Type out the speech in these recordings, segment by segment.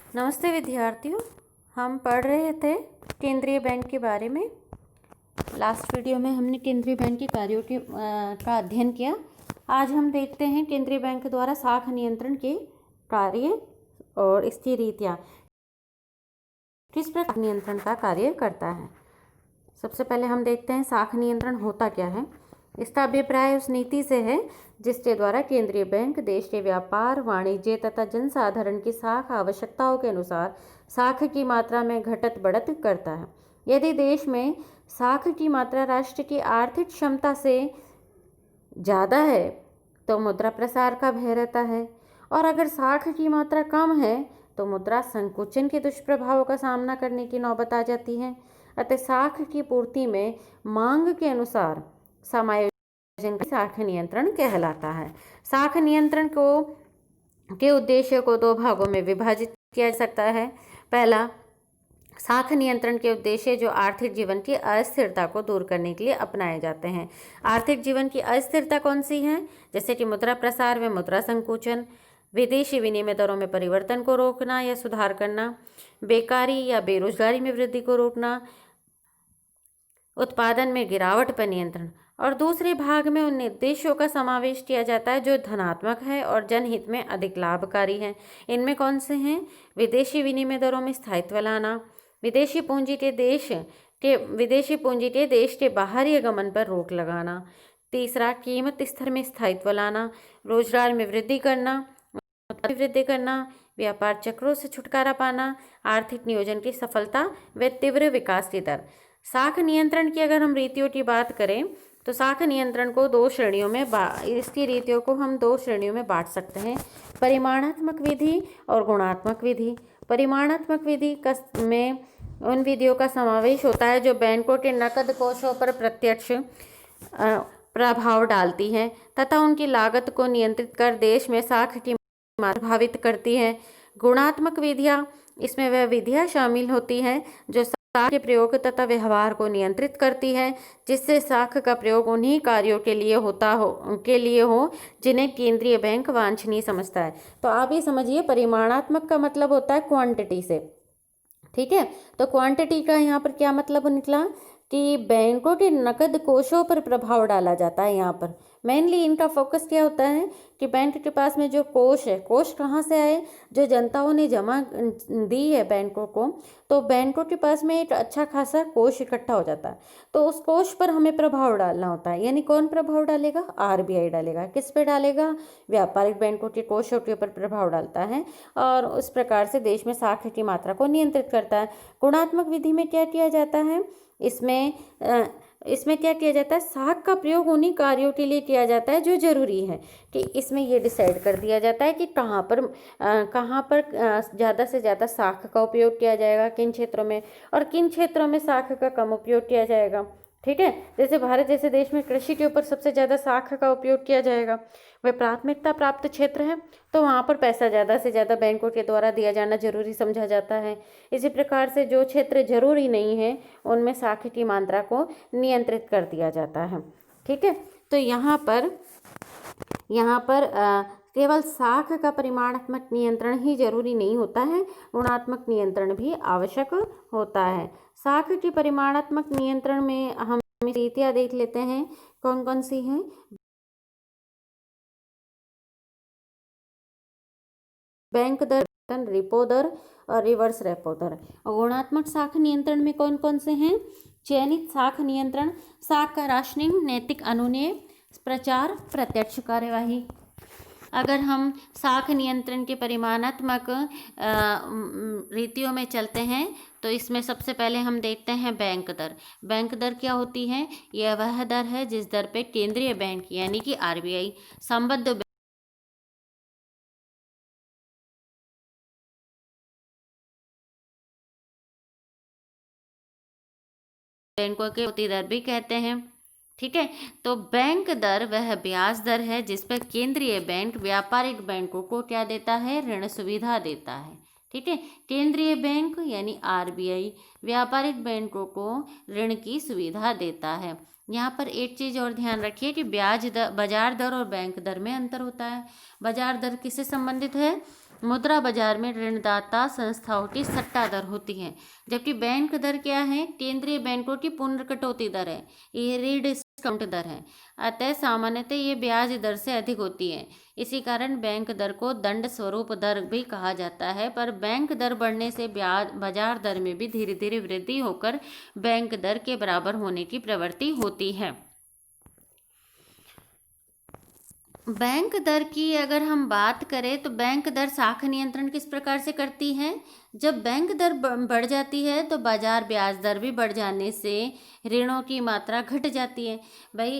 नमस्ते विद्यार्थियों। हम पढ़ रहे थे केंद्रीय बैंक के बारे में। लास्ट वीडियो में हमने केंद्रीय बैंक के कार्यों का अध्ययन किया। आज हम देखते हैं केंद्रीय बैंक द्वारा साख नियंत्रण के कार्य और इसकी रीतियाँ किस प्रकार नियंत्रण का कार्य करता है। सबसे पहले हम देखते हैं साख नियंत्रण होता क्या है। इसका अभिप्राय उस नीति से है जिसके द्वारा केंद्रीय बैंक देश के व्यापार, वाणिज्य तथा जनसाधारण की साख आवश्यकताओं के अनुसार साख की मात्रा में घटत बढ़त करता है। यदि देश में साख की मात्रा राष्ट्र की आर्थिक क्षमता से ज़्यादा है तो मुद्रा प्रसार का भय रहता है, और अगर साख की मात्रा कम है तो मुद्रा संकुचन के दुष्प्रभावों का सामना करने की नौबत आ जाती है। अतः साख की पूर्ति में मांग के अनुसार समायोजन साख नियंत्रण कहलाता है। साख नियंत्रण के उद्देश्य को दो भागों में विभाजित किया जा सकता है। पहला, साख नियंत्रण के उद्देश्य जो आर्थिक जीवन की अस्थिरता को दूर करने के लिए अपनाए जाते हैं। आर्थिक जीवन की अस्थिरता कौन सी है? जैसे कि मुद्रा प्रसार व मुद्रा संकुचन, विदेशी विनिमय दरों में परिवर्तन को रोकना या सुधार करना, बेकारी या बेरोजगारी में वृद्धि को रोकना, उत्पादन में गिरावट पर नियंत्रण। और दूसरे भाग में उन उद्देश्यों का समावेश किया जाता है जो धनात्मक है और जनहित में अधिक लाभकारी हैं। इनमें कौन से हैं? विदेशी विनिमय दरों में स्थायित्व लाना, विदेशी पूंजी के देश के बाहरी गमन पर रोक लगाना। तीसरा, कीमत स्तर में स्थायित्व लाना, रोजगार में वृद्धि करना, व्यापार चक्रों से छुटकारा पाना, आर्थिक नियोजन की सफलता व तीव्र विकास की दर। साख नियंत्रण की अगर हम रीतियों की बात करें तो साख नियंत्रण को इसकी रीतियों को हम दो श्रेणियों में बांट सकते हैं: परिमाणात्मक विधि और गुणात्मक विधि। परिमाणात्मक विधि में उन विधियों का समावेश होता है जो बैंकों के नकद कोषों पर प्रत्यक्ष प्रभाव डालती हैं तथा उनकी लागत को नियंत्रित कर देश में साख की मात्रा प्रभावित करती है। गुणात्मक विधियाँ, इसमें वह विधियाँ शामिल होती हैं जो साख के प्रयोग तथा व्यवहार को नियंत्रित करती है, जिससे साख का प्रयोग उन्हीं कार्यों के लिए हो जिन्हें केंद्रीय बैंक वांछनीय समझता है। तो आप ये समझिए, परिमाणात्मक का मतलब होता है क्वांटिटी से। ठीक है, तो क्वांटिटी का यहाँ पर क्या मतलब निकला कि बैंकों के नकद कोषों पर प्रभाव डाला जाता है। यहाँ पर मेनली इनका फोकस क्या होता है कि बैंक के पास में जो कोष है, कोष कहाँ से आए? जो जनताओं ने जमा दी है बैंकों को, तो बैंकों के पास में एक अच्छा खासा कोष इकट्ठा हो जाता है, तो उस कोष पर हमें प्रभाव डालना होता है। यानी कौन प्रभाव डालेगा? आरबीआई डालेगा। किस पे डालेगा? व्यापारिक बैंकों के कोषों के ऊपर प्रभाव डालता है और उस प्रकार से देश में साख की मात्रा को नियंत्रित करता है। गुणात्मक विधि में क्या किया जाता है? इसमें क्या किया जाता है? साख का प्रयोग उन्हीं कार्यों के लिए किया जाता है जो जरूरी है। कि इसमें ये डिसाइड कर दिया जाता है कि कहाँ पर ज़्यादा से ज़्यादा साख का उपयोग किया जाएगा, किन क्षेत्रों में, और किन क्षेत्रों में साख का कम उपयोग किया जाएगा। ठीक है, जैसे भारत जैसे देश में कृषि के ऊपर सबसे ज़्यादा साख का उपयोग किया जाएगा, वह प्राथमिकता प्राप्त क्षेत्र है, तो वहाँ पर पैसा ज़्यादा से ज़्यादा बैंकों के द्वारा दिया जाना जरूरी समझा जाता है। इसी प्रकार से जो क्षेत्र जरूरी नहीं है उनमें साख की मात्रा को नियंत्रित कर दिया जाता है। ठीक है, तो यहाँ पर केवल साख का परिमाणात्मक नियंत्रण ही जरूरी नहीं होता है, गुणात्मक नियंत्रण भी आवश्यक होता है। साख की परिमाणात्मक नियंत्रण में हम रीतियाँ देख लेते हैं, कौन कौन सी हैं। बैंक दर, रिपो दर और रिवर्स रेपो दर। और गुणात्मक साख नियंत्रण में कौन कौन से हैं? चयनित साख नियंत्रण, साख का राशनिंग, नैतिक अनुनय, प्रचार, प्रत्यक्ष कार्यवाही। अगर हम साख नियंत्रण के परिमाणात्मक रीतियों में चलते हैं तो इसमें सबसे पहले हम देखते हैं बैंक दर। बैंक दर क्या होती है? यह वह दर है जिस दर पे केंद्रीय बैंक यानी कि आरबीआई संबद्ध बैंकों के होती दर भी कहते हैं। ठीक है, तो बैंक दर वह ब्याज दर है जिस पर केंद्रीय बैंक व्यापारिक बैंकों को क्या देता है? ऋण सुविधा देता है। ठीक है, केंद्रीय बैंक यानी आरबीआई व्यापारिक बैंकों को ऋण की सुविधा देता है। यहाँ पर एक चीज़ और ध्यान रखिए कि बाजार दर और बैंक दर में अंतर होता है। बाजार दर किससे संबंधित है? मुद्रा बाजार में ऋणदाता संस्थाओं की सट्टा दर होती है, जबकि बैंक दर क्या है? केंद्रीय बैंकों की पूर्ण कटौती दर है, ये रीडिस्काउंट दर है। अतः सामान्यतः ये ब्याज दर से अधिक होती है। इसी कारण बैंक दर को दंड स्वरूप दर भी कहा जाता है। पर बैंक दर बढ़ने से ब्याज बाजार दर में भी धीरे धीरे वृद्धि होकर बैंक दर के बराबर होने की प्रवृत्ति होती है। बैंक दर की अगर हम बात करें तो बैंक दर साख नियंत्रण किस प्रकार से करती है? जब बैंक दर बढ़ जाती है तो बाजार ब्याज दर भी बढ़ जाने से ऋणों की मात्रा घट जाती है। भाई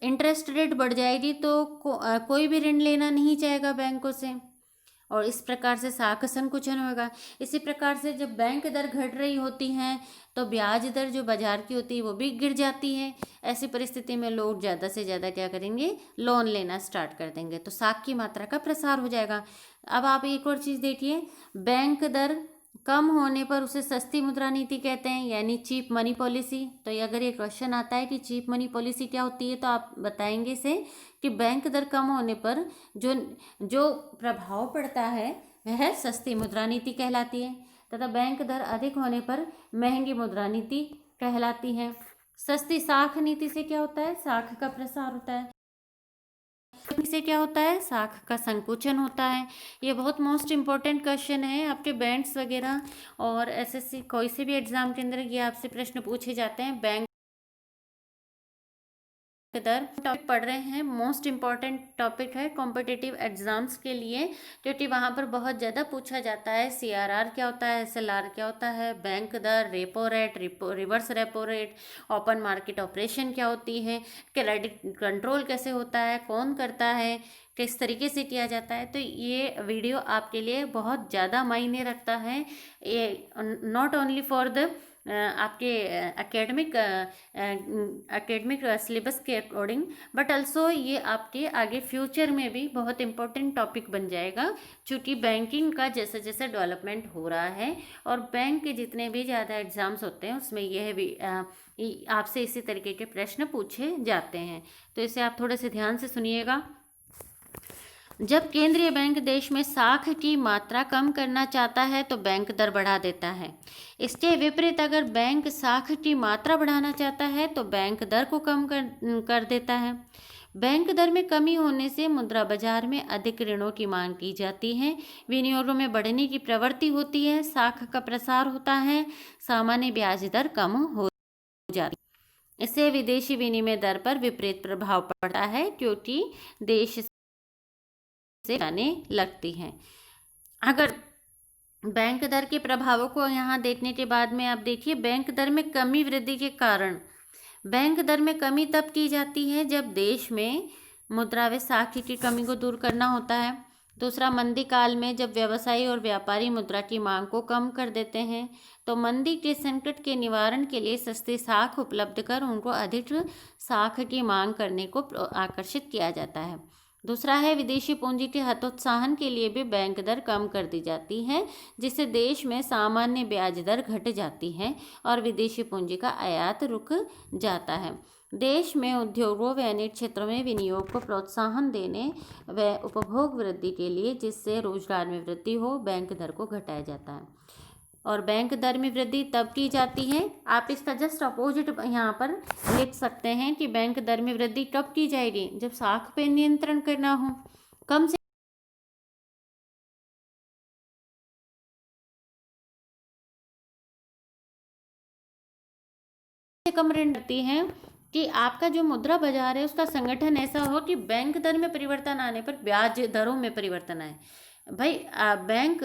इंटरेस्ट रेट बढ़ जाएगी तो कोई भी ऋण लेना नहीं चाहेगा बैंकों से, और इस प्रकार से साख संकुचन होगा। इसी प्रकार से जब बैंक दर घट रही होती हैं तो ब्याज दर जो बाजार की होती है वो भी गिर जाती है। ऐसी परिस्थिति में लोग ज़्यादा से ज़्यादा क्या करेंगे? लोन लेना स्टार्ट कर देंगे, तो साख की मात्रा का प्रसार हो जाएगा। अब आप एक और चीज़ देखिए, बैंक दर कम होने पर उसे सस्ती मुद्रा नीति कहते हैं, यानी चीप मनी पॉलिसी। तो ये अगर ये क्वेश्चन आता है कि चीप मनी पॉलिसी क्या होती है, तो आप बताएंगे इसे कि बैंक दर कम होने पर जो जो प्रभाव पड़ता है वह सस्ती मुद्रा नीति कहलाती है, तथा बैंक दर अधिक होने पर महंगी मुद्रा नीति कहलाती है। सस्ती साख नीति से क्या होता है? साख का प्रसार होता है। से क्या होता है? साख का संकुचन होता है। ये बहुत मोस्ट इम्पोर्टेंट क्वेश्चन है आपके बैंक्स वगैरह और एसएससी कोई से भी एग्जाम के अंदर ये आपसे प्रश्न पूछे जाते हैं। बैंक दर टॉपिक पढ़ रहे हैं, मोस्ट इम्पॉर्टेंट टॉपिक है कॉम्पिटिटिव एग्जाम्स के लिए, क्योंकि वहाँ पर बहुत ज़्यादा पूछा जाता है। सीआरआर क्या होता है, एसएलआर क्या होता है, बैंक दर, repo rate, reverse repo rate, open market operation क्या होती है, क्रेडिट कंट्रोल कैसे होता है, कौन करता है, किस तरीके से किया जाता है। तो ये वीडियो आपके लिए बहुत ज़्यादा मायने रखता है। ये नॉट ओनली फॉर द आपके एकेडमिक सिलेबस के अकॉर्डिंग, बट ऑल्सो ये आपके आगे फ्यूचर में भी बहुत इंपॉर्टेंट टॉपिक बन जाएगा, क्योंकि बैंकिंग का जैसे जैसे डेवलपमेंट हो रहा है और बैंक के जितने भी ज़्यादा एग्जाम्स होते हैं उसमें यह भी आपसे इसी तरीके के प्रश्न पूछे जाते हैं। तो इसे आप थोड़े से ध्यान से सुनिएगा। जब केंद्रीय बैंक देश में साख की मात्रा कम करना चाहता है तो बैंक दर बढ़ा देता है। इसके विपरीत अगर बैंक साख की मात्रा बढ़ाना चाहता है तो बैंक दर को कम कर देता है। बैंक दर में कमी होने से मुद्रा बाजार में अधिक ऋणों की मांग की जाती है, विनियोगों में बढ़ने की प्रवृत्ति होती है, साख का प्रसार होता है, सामान्य ब्याज दर कम हो जाती है। इससे विदेशी विनिमय दर पर विपरीत प्रभाव पड़ता है, क्योंकि देश से जाने लगती हैं। अगर बैंक दर के प्रभावों को यहाँ देखने के बाद में आप देखिए, बैंक दर में कमी वृद्धि के कारण बैंक दर में कमी तब की जाती है जब देश में मुद्रा व साख की कमी को दूर करना होता है। दूसरा, मंदी काल में जब व्यवसायी और व्यापारी मुद्रा की मांग को कम कर देते हैं तो मंदी के संकट के निवारण के लिए सस्ती साख उपलब्ध कर उनको अधिक साख की मांग करने को आकर्षित किया जाता है। दूसरा है, विदेशी पूंजी के हतोत्साहन के लिए भी बैंक दर कम कर दी जाती है, जिससे देश में सामान्य ब्याज दर घट जाती है और विदेशी पूंजी का आयात रुक जाता है। देश में उद्योगों व अन्य क्षेत्रों में विनियोग को प्रोत्साहन देने व उपभोग वृद्धि के लिए, जिससे रोजगार में वृद्धि हो, बैंक दर को घटाया जाता है। और बैंक दर में वृद्धि तब की जाती है, आप इसका जस्ट अपोजिट यहाँ पर लिख सकते हैं कि बैंक दर में वृद्धि कब की जाएगी? जब साख पे नियंत्रण करना हो, कम से कम ऋण देती हैं कि आपका जो मुद्रा बाजार है उसका संगठन ऐसा हो कि बैंक दर में परिवर्तन आने पर ब्याज दरों में परिवर्तन आए। भाई बैंक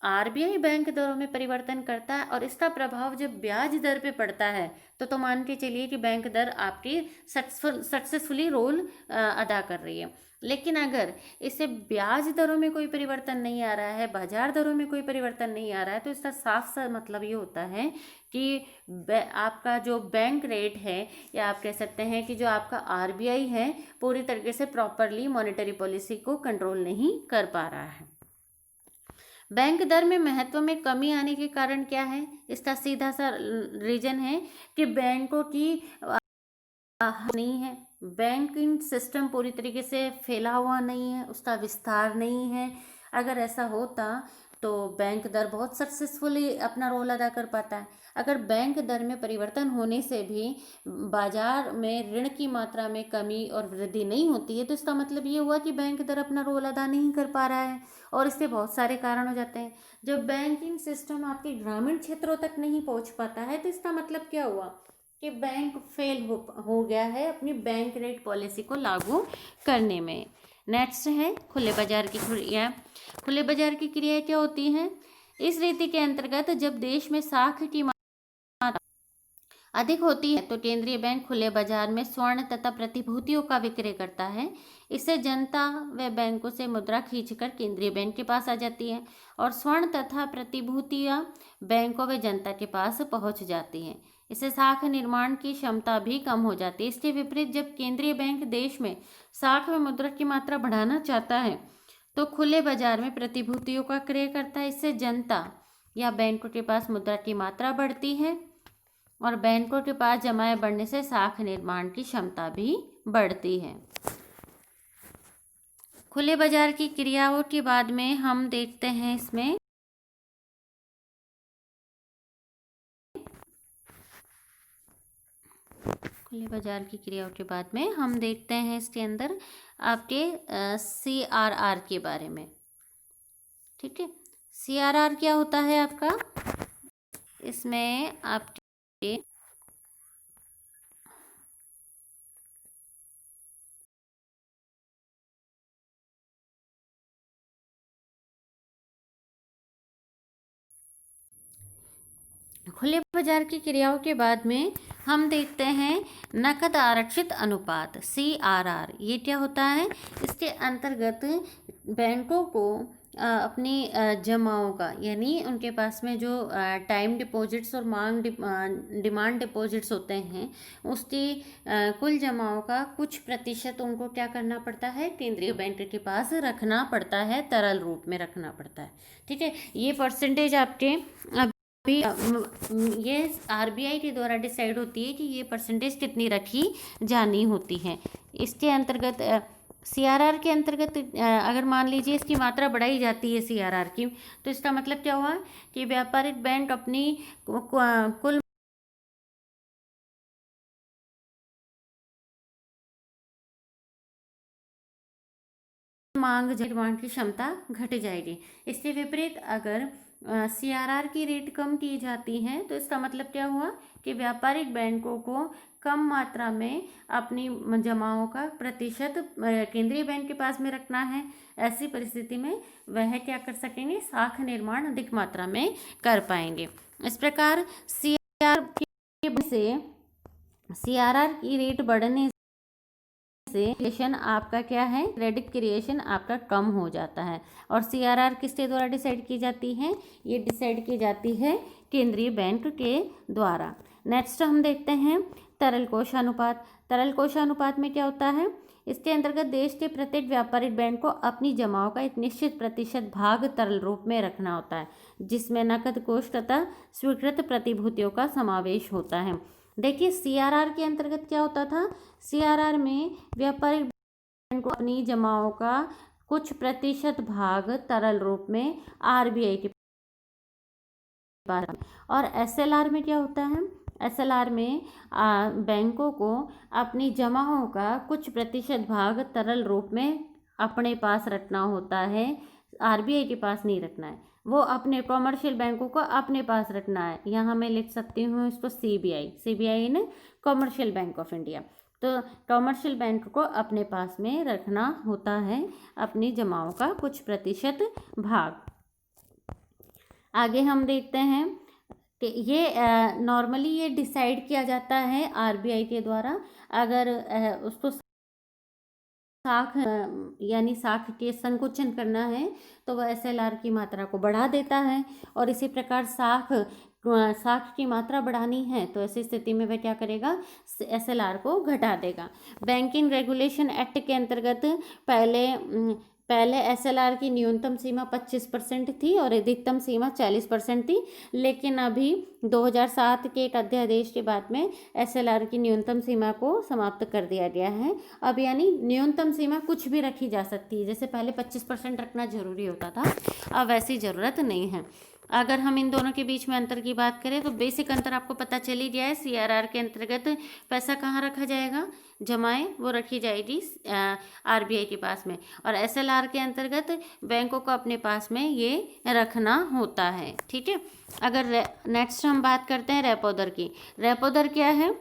आरबीआई बैंक दरों में परिवर्तन करता है और इसका प्रभाव जब ब्याज दर पे पड़ता है तो मान के चलिए कि बैंक दर आपकी सक्सेसफुली रोल अदा कर रही है। लेकिन अगर इससे ब्याज दरों में कोई परिवर्तन नहीं आ रहा है, बाजार दरों में कोई परिवर्तन नहीं आ रहा है, तो इसका साफ सा मतलब ये होता है कि आपका जो बैंक रेट है, या आप कह सकते हैं कि जो आपका आरबीआई है, पूरी तरीके से प्रॉपरली मॉनेटरी पॉलिसी को कंट्रोल नहीं कर पा रहा है। बैंक दर में महत्व में कमी आने के कारण क्या है? इसका सीधा सा रीजन है कि बैंकों की नहीं है, बैंकिंग सिस्टम पूरी तरीके से फैला हुआ नहीं है, उसका विस्तार नहीं है। अगर ऐसा होता तो बैंक दर बहुत सक्सेसफुली अपना रोल अदा कर पाता है। अगर बैंक दर में परिवर्तन होने से भी बाजार में ऋण की मात्रा में कमी और वृद्धि नहीं होती है, तो इसका मतलब ये हुआ कि बैंक दर अपना रोल अदा नहीं कर पा रहा है, और इसके बहुत सारे कारण हो जाते हैं। जब बैंकिंग सिस्टम आपके ग्रामीण क्षेत्रों तक नहीं पहुंच पाता है, तो इसका मतलब क्या हुआ कि बैंक फेल हो गया है अपनी बैंक रेट पॉलिसी को लागू करने में। नेक्स्ट है खुले बाजार की क्रिया। खुले बाजार की क्रिया क्या होती है? इस रीति के अंतर्गत जब देश में साख की मात्रा अधिक होती है तो केंद्रीय बैंक खुले बाजार में स्वर्ण तथा प्रतिभूतियों का विक्रय करता है। इससे जनता व बैंकों से मुद्रा खींचकर केंद्रीय बैंक के पास आ जाती है और स्वर्ण तथा प्रतिभूतियां बैंकों व जनता के पास पहुंच जाती हैं। इससे साख निर्माण की क्षमता भी कम हो जाती है। इसके विपरीत जब केंद्रीय बैंक देश में साख व मुद्रा की मात्रा बढ़ाना चाहता है तो खुले बाजार में प्रतिभूतियों का क्रय करता है। इससे जनता या बैंकों के पास मुद्रा की मात्रा बढ़ती है और बैंकों के पास जमाएं बढ़ने से साख निर्माण की क्षमता भी बढ़ती है। खुले बाजार की क्रियाओं के बाद में हम देखते हैं इसमें खुले बाजार की क्रियाओं के बाद में हम देखते हैं इसके अंदर आपके CRR के बारे में। ठीक है, CRR क्या होता है आपका? इसमें आपके खुले बाजार की क्रियाओं के बाद में हम देखते हैं नकद आरक्षित अनुपात CRR। ये क्या होता है? इसके अंतर्गत बैंकों को अपनी जमाओं का, यानी उनके पास में जो टाइम डिपॉजिट्स और मांग डिमांड डिपॉजिट्स होते हैं, उसकी कुल जमाओं का कुछ प्रतिशत उनको क्या करना पड़ता है? केंद्रीय बैंक के पास रखना पड़ता है, तरल रूप में रखना पड़ता है। ठीक है, ये परसेंटेज आपके भी ये RBI के द्वारा डिसाइड होती है कि ये परसेंटेज कितनी रखी जानी होती है। इसके अंतर्गत CRR के अंतर्गत अगर मान लीजिए इसकी मात्रा बढ़ाई जाती है CRR की, तो इसका मतलब क्या हुआ कि व्यापारिक बैंक अपनी कुल मांग डिमांड की क्षमता घट जाएगी। इसके विपरीत अगर CRR की रेट कम की जाती है तो इसका मतलब क्या हुआ कि व्यापारिक बैंकों को कम मात्रा में अपनी जमाओं का प्रतिशत केंद्रीय बैंक के पास में रखना है। ऐसी परिस्थिति में वह क्या कर सकेंगे? साख निर्माण अधिक मात्रा में कर पाएंगे। इस प्रकार CRR की रेट बढ़ने से क्रिएशन आपका क्या है? क्रेडिट क्रिएशन आपका कम हो जाता है। और CRR किसके द्वारा डिसाइड की जाती है? ये डिसाइड की जाती है केंद्रीय बैंक के द्वारा। नेक्स्ट हम देखते हैं तरल कोषानुपात। तरल कोषानुपात में क्या होता है? इसके अंतर्गत देश के प्रत्येक व्यापारिक बैंक को अपनी जमाओं का एक निश्चित प्रतिशत भाग तरल रूप में रखना होता है, जिसमें नकद कोष तथा स्वीकृत प्रतिभूतियों का समावेश होता है। देखिए CRR के अंतर्गत क्या होता था? CRR में व्यापारिक बैंक को अपनी जमाओं का कुछ प्रतिशत भाग तरल रूप में RBI के पास, और SLR में क्या होता है? SLR में बैंकों को अपनी जमाओं का कुछ प्रतिशत भाग तरल रूप में अपने पास रखना होता है, RBI के पास नहीं रखना है। वो अपने कॉमर्शियल बैंकों को अपने पास रखना है। यहाँ मैं लिख सकती हूँ इसको CBI in commercial bank of India. तो कॉमर्शियल बैंक को अपने पास में रखना होता है अपनी जमाओं का कुछ प्रतिशत भाग। आगे हम देखते हैं कि ये नॉर्मली ये डिसाइड किया जाता है RBI के द्वारा। अगर उसको साख यानी साख के संकुचन करना है तो वह SLR की मात्रा को बढ़ा देता है, और इसी प्रकार साख की मात्रा बढ़ानी है तो ऐसी स्थिति में वह क्या करेगा? SLR को घटा देगा। बैंकिंग रेगुलेशन एक्ट के अंतर्गत पहले एसएलआर की न्यूनतम सीमा 25% थी और अधिकतम सीमा 40% थी, लेकिन अभी 2007 के एक अध्यादेश के बाद में एसएलआर की न्यूनतम सीमा को समाप्त कर दिया गया है। अब यानी न्यूनतम सीमा कुछ भी रखी जा सकती है, जैसे पहले 25% रखना जरूरी होता था, अब वैसी ज़रूरत नहीं है। अगर हम इन दोनों के बीच में अंतर की बात करें तो बेसिक अंतर आपको पता चल ही गया है। सीआरआर के अंतर्गत पैसा कहाँ रखा जाएगा, जमाएं वो रखी जाएगी आरबीआई के पास में, और एसएलआर के अंतर्गत बैंकों को अपने पास में ये रखना होता है। ठीक है, अगर नेक्स्ट हम बात करते हैं रेपो दर की। रेपो दर क्या है?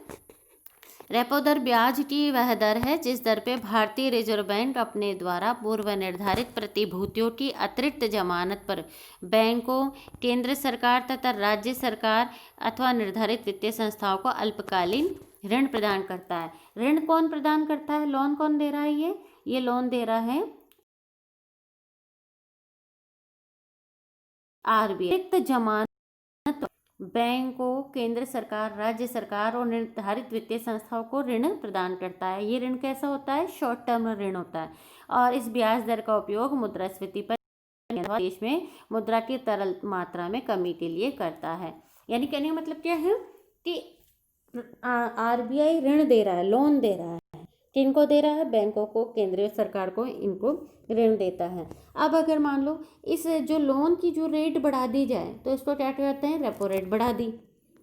रेपो दर ब्याज की वह दर है जिस दर पे भारतीय रिजर्व बैंक अपने द्वारा पूर्व निर्धारित प्रतिभूतियों की अतिरिक्त जमानत पर बैंकों, केंद्र सरकार तथा राज्य सरकार अथवा निर्धारित वित्तीय संस्थाओं को अल्पकालीन ऋण प्रदान करता है। ऋण कौन प्रदान करता है? लोन कौन दे रहा है? ये लोन दे रहा है आरबीआई। अतिरिक्त जमानत बैंकों, केंद्र सरकार, राज्य सरकार और निर्धारित वित्तीय संस्थाओं को ऋण प्रदान करता है। ये ऋण कैसा होता है? शॉर्ट टर्म ऋण होता है, और इस ब्याज दर का उपयोग मुद्रास्फीति पर देश में मुद्रा की तरल मात्रा में कमी के लिए करता है। यानी कहने का मतलब क्या है कि आरबीआई ऋण दे रहा है, लोन दे रहा है। किनको दे रहा है? बैंकों को, केंद्रीय सरकार को, इनको ऋण देता है। अब अगर मान लो इस जो लोन की जो रेट बढ़ा दी जाए तो इसको क्या कहते हैं? रेपो रेट बढ़ा दी।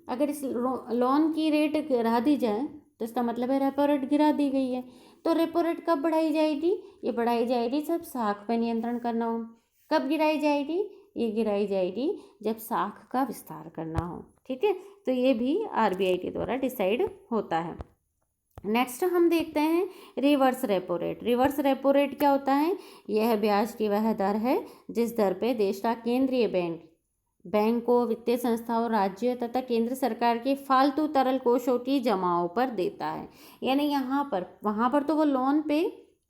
अगर इस लोन की रेट गिरा दी जाए तो इसका मतलब है रेपो रेट गिरा दी गई है। तो रेपो रेट कब बढ़ाई जाएगी? ये बढ़ाई जाएगी जब साख पर नियंत्रण करना हो। कब गिराई जाएगी? ये गिराई जाएगी जब साख का विस्तार करना हो। ठीक है, तो ये भी आरबीआई के द्वारा डिसाइड होता है। नेक्स्ट हम देखते हैं reverse repo rate. Reverse repo rate क्या होता है? यह ब्याज की वह दर है जिस दर पे देश का केंद्रीय बैंक बैंकों, वित्तीय संस्थाओं, राज्य तथा केंद्र सरकार के फालतू तरल कोषों की जमाओं पर देता है। यानी यहाँ पर, वहाँ पर तो वो लोन पे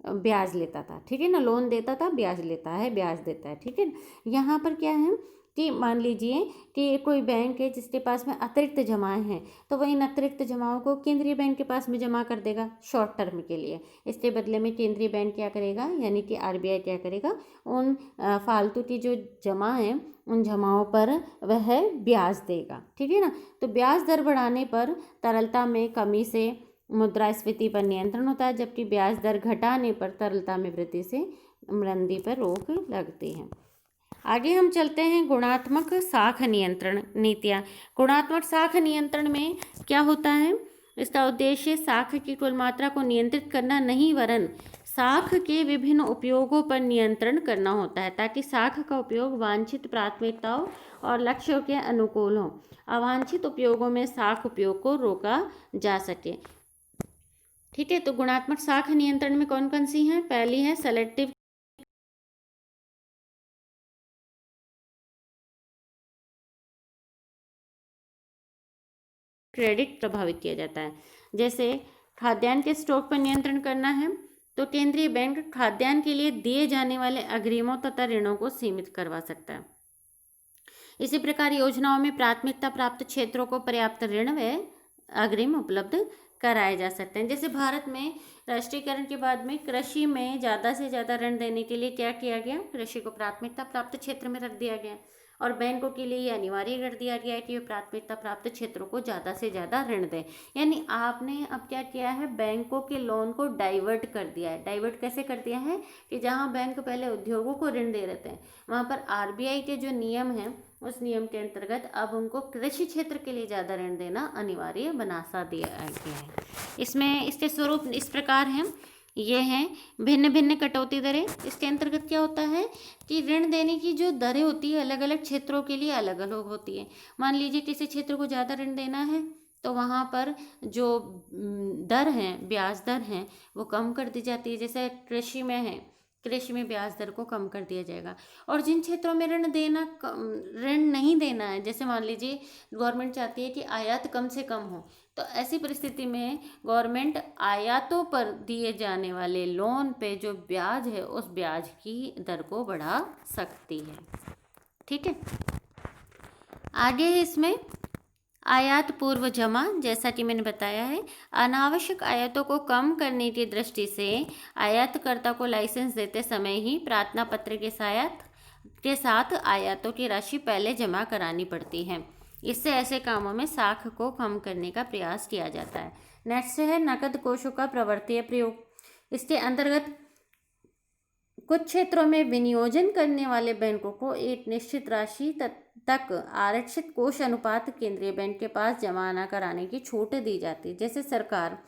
ब्याज लेता था, ठीक है ना, लोन देता था, ब्याज लेता है, ब्याज देता है, ठीक है। यहाँ पर क्या है कि मान लीजिए कि कोई बैंक है जिसके पास में अतिरिक्त जमाएं हैं, तो वह इन अतिरिक्त जमाओं को केंद्रीय बैंक के पास में जमा कर देगा शॉर्ट टर्म के लिए। इसके बदले में केंद्रीय बैंक क्या करेगा, यानी कि आरबीआई क्या करेगा, उन फालतू की जो जमा है उन जमाओं पर वह ब्याज देगा, ठीक है ना। तो ब्याज दर बढ़ाने पर तरलता में कमी से मुद्रास्फीति पर नियंत्रण होता है, जबकि ब्याज दर घटाने पर तरलता में वृद्धि से मंदी पर रोक लगती है। आगे हम चलते हैं गुणात्मक साख नियंत्रण नीतियाँ। गुणात्मक साख नियंत्रण में क्या होता है? इसका उद्देश्य साख की कुल मात्रा को नियंत्रित करना नहीं, वरन साख के विभिन्न उपयोगों पर नियंत्रण करना होता है, ताकि साख का उपयोग वांछित प्राथमिकताओं और लक्ष्यों के अनुकूल हो। अवांछित उपयोगों में साख उपयोग को रोका जा सके। ठीक है, तो गुणात्मक साख नियंत्रण में कौन कौन सी हैं? पहली है सेलेक्टिव क्रेडिट प्रभावित किया जाता है। जैसे खाद्यान्न के स्टॉक पर नियंत्रण करना है तो केंद्रीय बैंक खाद्यान्न के लिए दिए जाने वाले अग्रिमों तथा ऋणों को सीमित करवा सकता है। इसी प्रकार योजनाओं में प्राथमिकता प्राप्त क्षेत्रों को पर्याप्त ऋण व अग्रिम उपलब्ध कराए जा सकते हैं। जैसे भारत में राष्ट्रीयकरण के बाद में कृषि में ज़्यादा से ज़्यादा ऋण देने के लिए क्या किया गया? कृषि को प्राथमिकता प्राप्त क्षेत्र में रख दिया गया, और बैंकों के लिए ये अनिवार्य कर दिया गया है कि वे प्राथमिकता प्राप्त क्षेत्रों को ज़्यादा से ज़्यादा ऋण दें। यानी आपने अब क्या किया है? बैंकों के लोन को डाइवर्ट कर दिया है। डाइवर्ट कैसे कर दिया है कि जहाँ बैंक पहले उद्योगों को ऋण दे रहे थे, वहाँ पर आरबीआई के जो नियम हैं उस नियम के अंतर्गत अब उनको कृषि क्षेत्र के लिए ज़्यादा ऋण देना अनिवार्य बना सा दिया गया है। इसमें इसके स्वरूप इस प्रकार हैं, ये हैं भिन्न भिन्न कटौती दरें। इसके अंतर्गत क्या होता है कि ऋण देने की जो दरें होती है अलग अलग क्षेत्रों के लिए अलग अलग होती है। मान लीजिए किसी क्षेत्र को ज़्यादा ऋण देना है तो वहाँ पर जो दर हैं, ब्याज दर हैं, वो कम कर दी जाती है। जैसे कृषि में है, कृषि में ब्याज दर को कम कर दिया जाएगा। और जिन क्षेत्रों में ऋण नहीं देना है, जैसे मान लीजिए गवर्नमेंट चाहती है कि आयात कम से कम हो, तो ऐसी परिस्थिति में गवर्नमेंट आयातों पर दिए जाने वाले लोन पे जो ब्याज है उस ब्याज की दर को बढ़ा सकती है। ठीक है, आगे है इसमें आयात पूर्व जमा, जैसा कि मैंने बताया है, अनावश्यक आयातों को कम करने की दृष्टि से आयातकर्ता को लाइसेंस देते समय ही प्रार्थना पत्र के साथ आयातों की राशि पहले जमा करानी पड़ती है। इससे ऐसे कामों में साख को कम करने का प्रयास किया जाता है। नेक्स्ट है नकद कोषों का प्रवर्तीय प्रयोग। इसके अंतर्गत कुछ क्षेत्रों में विनियोजन करने वाले बैंकों को एक निश्चित राशि तक आरक्षित कोष अनुपात केंद्रीय बैंक के पास जमा न कराने की छूट दी जाती है। जैसे सरकार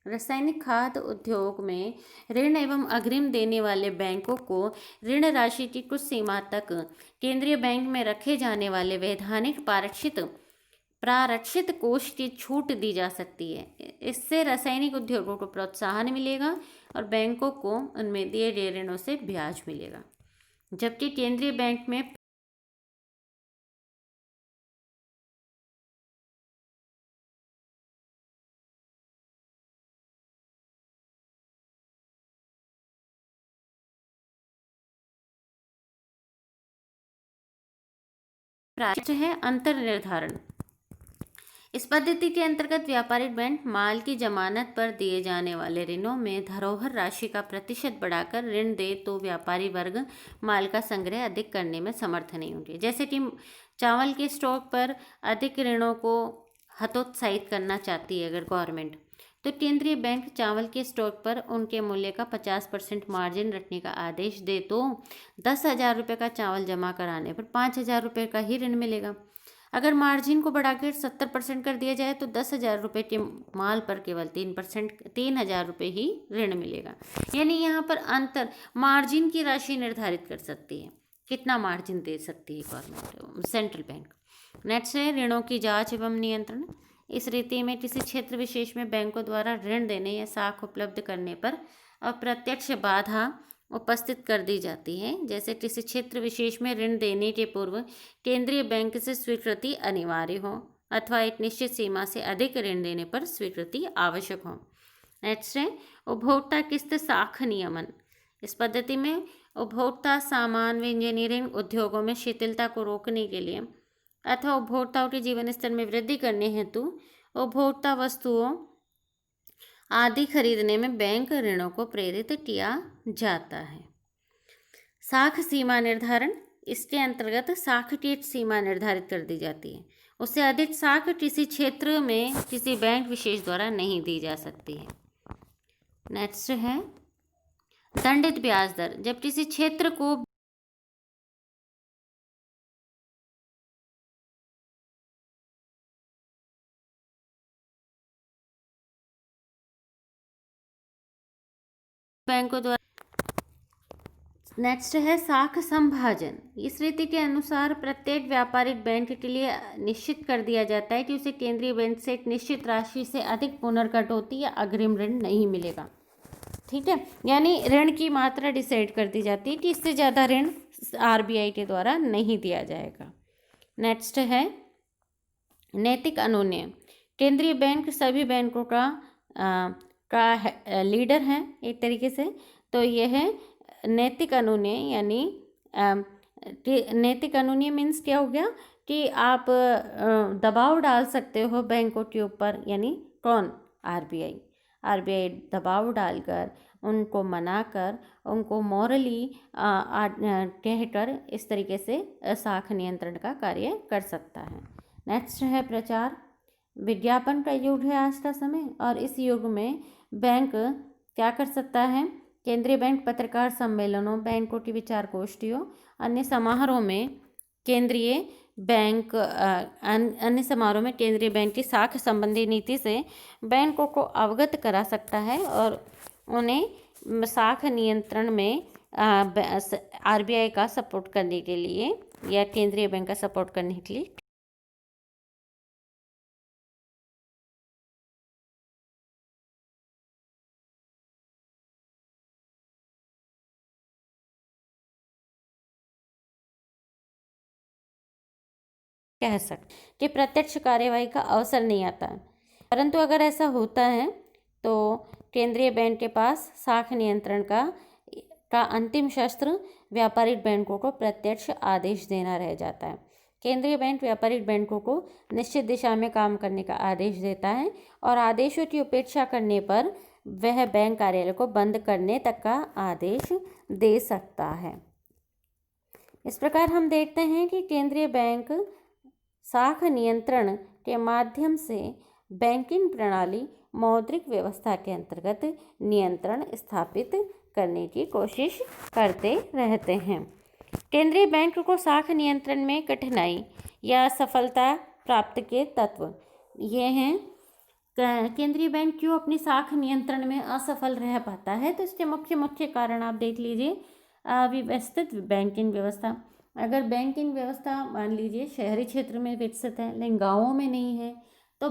रासायनिक खाद उद्योग में ऋण एवं अग्रिम देने वाले बैंकों को ऋण राशि की कुछ सीमा तक केंद्रीय बैंक में रखे जाने वाले वैधानिक प्रारक्षित कोष की छूट दी जा सकती है। इससे रासायनिक उद्योगों को प्रोत्साहन मिलेगा और बैंकों को उनमें दिए गए ऋणों से ब्याज मिलेगा। जबकि केंद्रीय बैंक में है अंतर निर्धारण। इस पद्धति के अंतर्गत व्यापारिक बैंक माल की जमानत पर दिए जाने वाले ऋणों में धरोहर राशि का प्रतिशत बढ़ाकर ऋण दे तो व्यापारी वर्ग माल का संग्रह अधिक करने में समर्थ नहीं होंगे। जैसे कि चावल के स्टॉक पर अधिक ऋणों को हतोत्साहित करना चाहती है अगर गवर्नमेंट, तो केंद्रीय बैंक चावल के स्टॉक पर उनके मूल्य का 50% मार्जिन रखने का आदेश दे तो 10,000 रुपये का चावल जमा कराने पर 5,000 रुपये का ही ऋण मिलेगा। अगर मार्जिन को बढ़ाकर 70% कर दिया जाए तो 10,000 रुपये के माल पर केवल 3,000 रुपये ही ऋण मिलेगा। यानी यहाँ पर अंतर मार्जिन की राशि निर्धारित कर सकती है, कितना मार्जिन दे सकती है गवर्नमेंट सेंट्रल बैंक। नेक्स्ट है ऋणों की जांच एवं नियंत्रण। इस रीति में किसी क्षेत्र विशेष में बैंकों द्वारा ऋण देने या साख उपलब्ध करने पर अप्रत्यक्ष बाधा उपस्थित कर दी जाती है। जैसे किसी क्षेत्र विशेष में ऋण देने के पूर्व केंद्रीय बैंक से स्वीकृति अनिवार्य हो अथवा एक निश्चित सीमा से अधिक ऋण देने पर स्वीकृति आवश्यक हो। नेक्स्ट है उपभोक्ता किस्त साख नियमन। इस पद्धति में उपभोक्ता सामान व इंजीनियरिंग उद्योगों में शिथिलता को रोकने के लिए अथवा उपभोक्ताओं के जीवन स्तर में वृद्धि करने हेतु उपभोक्ता वस्तुओं आदि खरीदने में बैंक ऋणों को प्रेरित किया जाता है। साख सीमा निर्धारण। इसके अंतर्गत साख की एक सीमा निर्धारित कर दी जाती है, उससे अधिक साख किसी क्षेत्र में किसी बैंक विशेष द्वारा नहीं दी जा सकती है। नेक्स्ट है दंडित ब्याज दर। जब किसी क्षेत्र को बैंकों द्वारा नेक्स्ट है साख संभाजन। इस रीति के अनुसार प्रत्येक व्यापारिक बैंक के लिए निश्चित कर दिया जाता है कि उसे केंद्रीय बैंक से एक निश्चित राशि से अधिक पुनर्कटौती या अग्रिम ऋण नहीं मिलेगा। ठीक है, यानी ऋण की मात्रा डिसाइड कर दी जाती है कि इससे ज़्यादा ऋण आरबीआई के द्वारा नहीं दिया जाएगा। नेक्स्ट है नैतिक अनुनय। केंद्रीय बैंक सभी बैंकों का लीडर है एक तरीके से, तो यह है नैतिक अनुनय। यानी नैतिक अनुनय मीन्स क्या हो गया कि आप दबाव डाल सकते हो बैंकों के ऊपर, यानी कौन? आरबीआई दबाव डालकर उनको मनाकर उनको मॉरली कहकर इस तरीके से साख नियंत्रण का कार्य कर सकता है। नेक्स्ट है प्रचार। विज्ञापन का युग है आज का समय, और इस युग में बैंक क्या कर सकता है? केंद्रीय बैंक पत्रकार सम्मेलनों, बैंकों की विचार गोष्ठियों, अन्य समारोह में केंद्रीय बैंक की साख संबंधी नीति से बैंकों को अवगत करा सकता है और उन्हें साख नियंत्रण में आरबीआई का सपोर्ट करने के लिए या केंद्रीय बैंक का सपोर्ट करने के लिए कह सकते कि प्रत्यक्ष कार्यवाही का अवसर नहीं आता है। परंतु अगर ऐसा होता है तो केंद्रीय बैंक के पास साख नियंत्रण का अंतिम शस्त्र व्यापारिक बैंकों को प्रत्यक्ष आदेश देना रह जाता है। केंद्रीय बैंक व्यापारिक बैंकों को निश्चित दिशा में काम करने का आदेश देता है और आदेशों की उपेक्षा करने पर वह बैंक कार्यालय को बंद करने तक का आदेश दे सकता है। इस प्रकार हम देखते हैं कि केंद्रीय बैंक शाख नियंत्रण के माध्यम से बैंकिंग प्रणाली मौद्रिक व्यवस्था के अंतर्गत नियंत्रण स्थापित करने की कोशिश करते रहते हैं। केंद्रीय बैंक को शाख नियंत्रण में कठिनाई या सफलता प्राप्त के तत्व ये हैं। केंद्रीय बैंक क्यों अपनी शाख नियंत्रण में असफल रह पाता है, तो इसके मुख्य कारण आप देख लीजिए। अव्यवस्थित बैंकिंग व्यवस्था, अगर बैंकिंग व्यवस्था मान लीजिए शहरी क्षेत्र में विकसित है लेकिन गाँवों में नहीं है, तो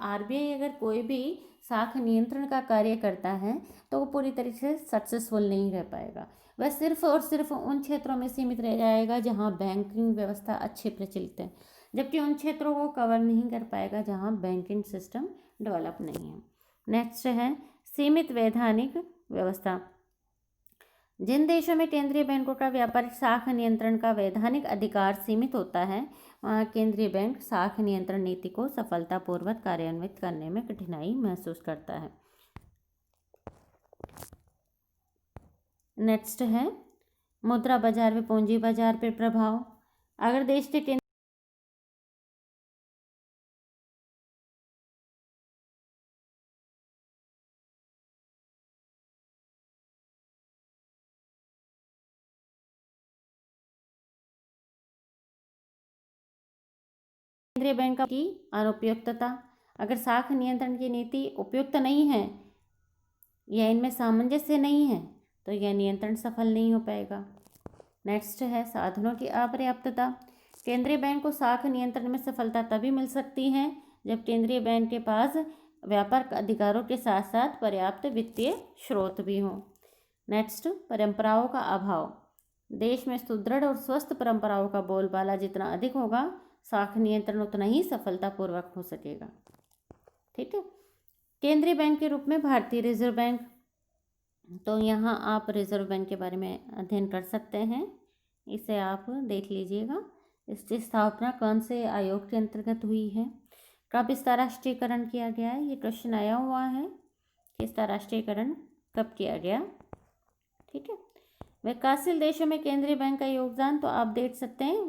आरबीआई अगर कोई भी शाख नियंत्रण का कार्य करता है तो वो पूरी तरीके से सक्सेसफुल नहीं रह पाएगा। वह सिर्फ और सिर्फ उन क्षेत्रों में सीमित रह जाएगा जहाँ बैंकिंग व्यवस्था अच्छे प्रचलित है, जबकि उन क्षेत्रों को कवर नहीं कर पाएगा जहाँ बैंकिंग सिस्टम डेवलप नहीं है। नेक्स्ट है सीमित वैधानिक व्यवस्था। जिन देशों में केंद्रीय बैंकों का व्यापारिक शाख नियंत्रण का वैधानिक अधिकार सीमित होता है, वहाँ केंद्रीय बैंक शाख नियंत्रण नीति को सफलतापूर्वक कार्यान्वित करने में कठिनाई महसूस करता है। नेक्स्ट है मुद्रा बाजार व पूंजी बाजार पर प्रभाव। अगर देश के केंद्रीय बैंक की अनुपयुक्तता, अगर शाख नियंत्रण की नीति उपयुक्त नहीं है या इनमें सामंजस्य नहीं है तो यह नियंत्रण सफल नहीं हो पाएगा। नेक्स्ट है साधनों की अपर्याप्तता। केंद्रीय बैंक को शाख नियंत्रण में सफलता तभी मिल सकती है जब केंद्रीय बैंक के पास व्यापार अधिकारों के साथ साथ पर्याप्त वित्तीय स्रोत भी हों। नेक्स्ट परंपराओं का अभाव। देश में सुदृढ़ और स्वस्थ परंपराओं का बोलबाला जितना अधिक होगा, शाख नियंत्रण उतना ही सफलतापूर्वक हो सकेगा। ठीक है। केंद्रीय बैंक के रूप में भारतीय रिजर्व बैंक, तो यहाँ आप रिजर्व बैंक के बारे में अध्ययन कर सकते हैं, इसे आप देख लीजिएगा। इसकी स्थापना कौन से आयोग के अंतर्गत हुई है, कब इसका राष्ट्रीयकरण किया गया है, ये क्वेश्चन आया हुआ है कि इसका राष्ट्रीयकरण कब किया गया। ठीक है। विकासशील देशों में केंद्रीय बैंक का योगदान तो आप देख सकते हैं।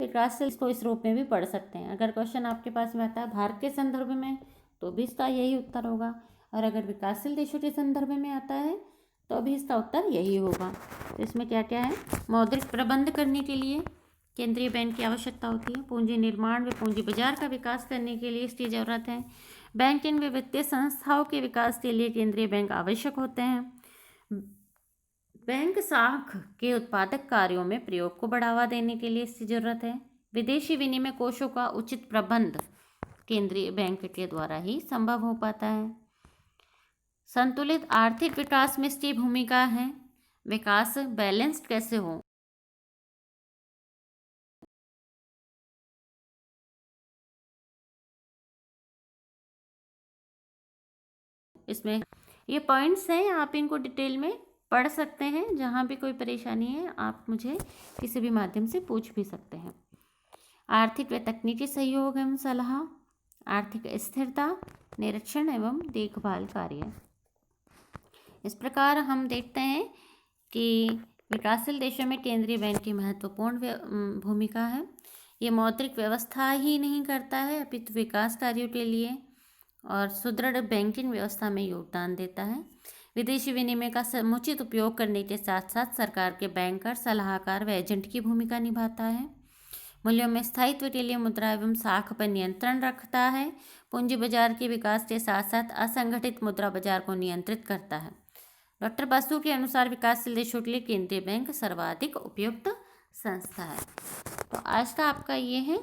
विकासशील को इस रूप में भी पढ़ सकते हैं। अगर क्वेश्चन आपके पास में आता है भारत के संदर्भ में तो भी इसका यही उत्तर होगा, और अगर विकासशील देशों के संदर्भ में आता है तो भी इसका उत्तर यही होगा। तो इसमें क्या क्या है, मौद्रिक प्रबंध करने के लिए केंद्रीय बैंक की आवश्यकता होती है। पूंजी निर्माण व पूंजी बाजार का विकास करने के लिए इसकी जरूरत है। बैंकिंग व वित्तीय संस्थाओं के विकास के लिए केंद्रीय बैंक आवश्यक होते हैं। बैंक शाख के उत्पादक कार्यों में प्रयोग को बढ़ावा देने के लिए इसकी जरूरत है। विदेशी विनिमय कोषों का उचित प्रबंध केंद्रीय बैंक के द्वारा ही संभव हो पाता है। संतुलित आर्थिक विकास में इसकी भूमिका है। विकास बैलेंस्ड कैसे हो, इसमें ये पॉइंट्स हैं, आप इनको डिटेल में पढ़ सकते हैं। जहाँ भी कोई परेशानी है आप मुझे किसी भी माध्यम से पूछ भी सकते हैं। आर्थिक व तकनीकी सहयोग एवं सलाह, आर्थिक स्थिरता, निरीक्षण एवं देखभाल कार्य। इस प्रकार हम देखते हैं कि विकासशील देशों में केंद्रीय बैंक की महत्वपूर्ण भूमिका है। ये मौद्रिक व्यवस्था ही नहीं करता है अपितु विकास कार्यों के लिए और सुदृढ़ बैंकिंग व्यवस्था में योगदान देता है। विदेशी विनिमय का समुचित उपयोग करने के साथ साथ सरकार के बैंकर, सलाहकार व एजेंट की भूमिका निभाता है। मूल्यों में स्थायित्व के लिए मुद्रा एवं शाख पर नियंत्रण रखता है। पूंजी बाजार के विकास के साथ साथ असंगठित मुद्रा बाजार को नियंत्रित करता है। डॉक्टर बसु के अनुसार विकासशील देशों के लिए केंद्रीय बैंक सर्वाधिक उपयुक्त संस्था है। तो आज का आपका ये है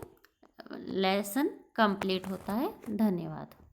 लेसन कंप्लीट होता है। धन्यवाद।